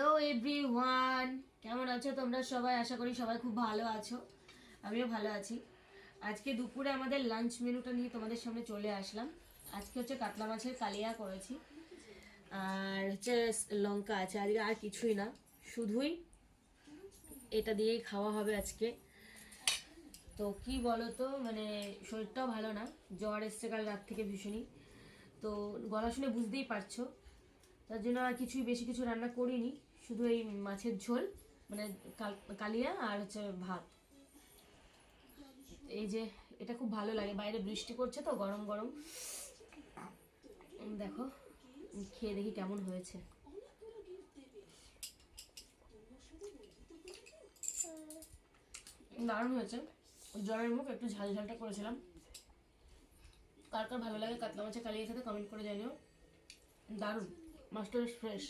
Hello everyone, কেমন আছো তোমরা সবাই? আশা করি সবাই খুব ভালো আছো, আমিও ভালো আছি। আজকে দুপুরে আমাদের লাঞ্চ মেনুটা নিয়ে তোমাদের সামনে চলে আসলাম। আজকে হচ্ছে কাতলা মাছের কালিয়া করেছি, আর হচ্ছে লঙ্কা আছে। আজকে আর কিছুই না, শুধুই এটা দিয়েই খাওয়া হবে আজকে। তো কি বলো তো, মানে শরীরটাও ভালো না, জ্বর এসছে কাল রাত থেকে ভীষণই। তো গলা শুনে বুঝতেই পারছো, তার জন্য আর কিছুই বেশি কিছু রান্না করিনি, শুধু এই মাছের ঝোল, মানে কালিয়া আর হচ্ছে ভাত। এই যে এটা খুব ভালো লাগে, বাইরে বৃষ্টি পড়ছে তো গরম গরম। দেখো, খেয়ে দেখি কেমন হয়েছে। দারুণ হয়েছে। জ্বরের মুখ একটু ঝাল ঝালটা করেছিলাম। কার কার ভালো লাগে কাতলা মাছের কালিয়া খেতে কমেন্ট করে জানিও। দারুণ, মাছটা বেশ ফ্রেশ।